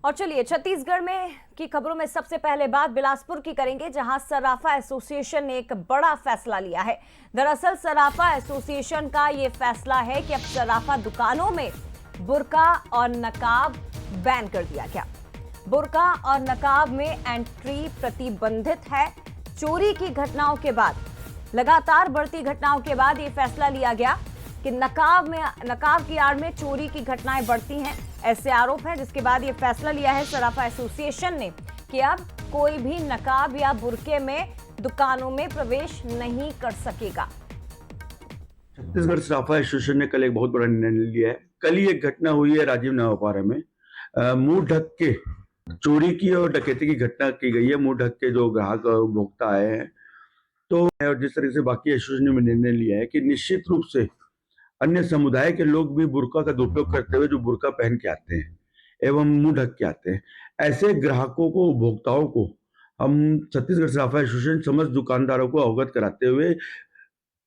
और चलिए छत्तीसगढ़ में की खबरों में सबसे पहले बात बिलासपुर की करेंगे, जहां सराफा एसोसिएशन ने एक बड़ा फैसला लिया है। दरअसल सराफा एसोसिएशन का ये फैसला है कि अब सराफा दुकानों में बुर्का और नकाब बैन कर दिया गया। बुर्का और नकाब में एंट्री प्रतिबंधित है। चोरी की घटनाओं के बाद, लगातार बढ़ती घटनाओं के बाद ये फैसला लिया गया कि नकाब की आड़ में चोरी की घटनाएं बढ़ती हैं, ऐसे आरोप हैं, जिसके बाद ये फैसला लिया है सराफा एसोसिएशन ने कि अब कोई भी नकाब या बुर्के में दुकानों में प्रवेश नहीं कर सकेगा। छत्तीसगढ़ सराफा एसोसिएशन ने कल एक बहुत बड़ा निर्णय लिया है। कल ही एक घटना हुई है राजीव नवापारा में। मुंह ढक के चोरी की और डकैती की घटना की गई है। मुंह ढक के जो ग्राहक उपभोक्ता आए हैं, तो और जिस तरह से बाकी एसोसिएशन ने निर्णय लिया है कि निश्चित रूप से अन्य समुदाय के लोग भी बुर्का का दुरुपयोग करते हुए जो बुर्का पहन के आते हैं एवं मुंह ढक के आते हैं, ऐसे ग्राहकों को, उपभोक्ताओं को हम छत्तीसगढ़ सराफा एसोसिएशन समस्त दुकानदारों को अवगत कराते हुए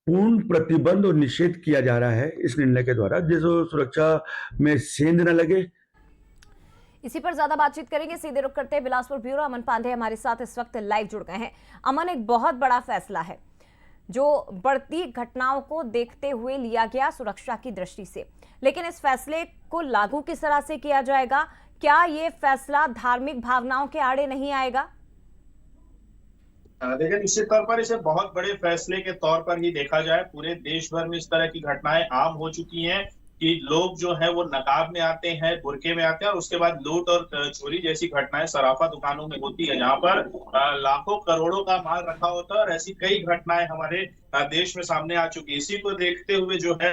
पूर्ण प्रतिबंध और निषेध किया जा रहा है इस निर्णय के द्वारा, जिससे सुरक्षा में सेंध न लगे। इसी पर ज्यादा बातचीत करेंगे, सीधे रुख करते हैं बिलासपुर ब्यूरो। अमन पांडे हमारे साथ इस वक्त लाइव जुड़ गए हैं। अमन, एक बहुत बड़ा फैसला है जो बढ़ती घटनाओं को देखते हुए लिया गया सुरक्षा की दृष्टि से, लेकिन इस फैसले को लागू किस तरह से किया जाएगा? क्या ये फैसला धार्मिक भावनाओं के आड़े नहीं आएगा? देखिए, निश्चित तौर पर इसे बहुत बड़े फैसले के तौर पर ही देखा जाए। पूरे देश भर में इस तरह की घटनाएं आम हो चुकी हैं कि लोग जो है वो नकाब में आते हैं, बुर्के में आते हैं, और उसके बाद लूट और चोरी जैसी घटनाएं सराफा दुकानों में होती है, जहां पर लाखों करोड़ों का माल रखा होता है। और ऐसी कई घटनाएं हमारे देश में सामने आ चुकी है। इसी को देखते हुए जो है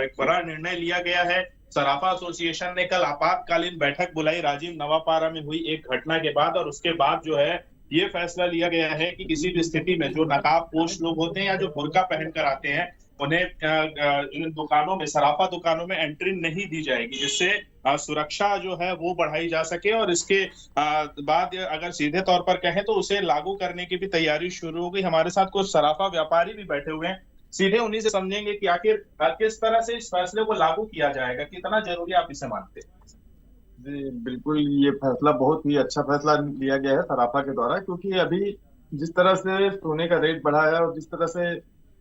एक बड़ा निर्णय लिया गया है। सराफा एसोसिएशन ने कल आपातकालीन बैठक बुलाई राजीव नवापारा में हुई एक घटना के बाद, और उसके बाद जो है ये फैसला लिया गया है कि किसी भी स्थिति में जो नकाबपोश लोग होते हैं या जो बुर्का पहनकर आते हैं, उन्हें इन दुकानों में, सराफा दुकानों में एंट्री नहीं दी जाएगी, जिससे सुरक्षा जो है वो बढ़ाई जा सके। और इसके बाद अगर सीधे तौर पर कहें तो उसे लागू करने की भी तैयारी शुरू हो गई। हमारे साथ कुछ सराफा व्यापारी भी बैठे हुए हैं, सीधे उन्हीं से समझेंगे कि आखिर किस तरह से इस फैसले को लागू किया जाएगा, कितना जरूरी आप इसे मानते हैं? जी, बिल्कुल, ये फैसला बहुत ही अच्छा फैसला लिया गया है सराफा के द्वारा, क्योंकि अभी जिस तरह से सोने का रेट बढ़ा है और जिस तरह से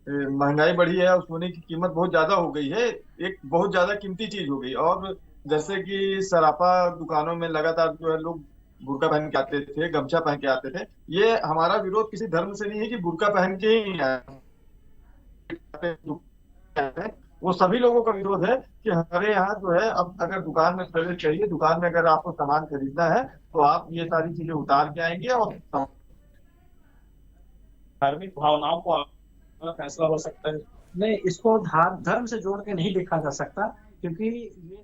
महंगाई बढ़ी है और सोने की कीमत बहुत ज्यादा हो गई है, एक बहुत ज्यादा कीमती चीज हो गई। और जैसे कि सराफा दुकानों में लगातार जो है लोग बुर्का पहन के आते थे, गमछा पहन के आते थे। ये हमारा विरोध किसी धर्म से नहीं है कि बुर्का पहन के ही आए, वो सभी लोगों का विरोध है कि हमारे यहाँ जो है, अब अगर दुकान में प्रवेश करिए, दुकान में अगर आपको सामान खरीदना है तो आप ये सारी चीजें उतार के आएंगे। और धार्मिक भावनाओं को फैसला हो सकता है। नहीं, इसको धर्म से जोड़ के नहीं देखा जा सकता, क्योंकि ये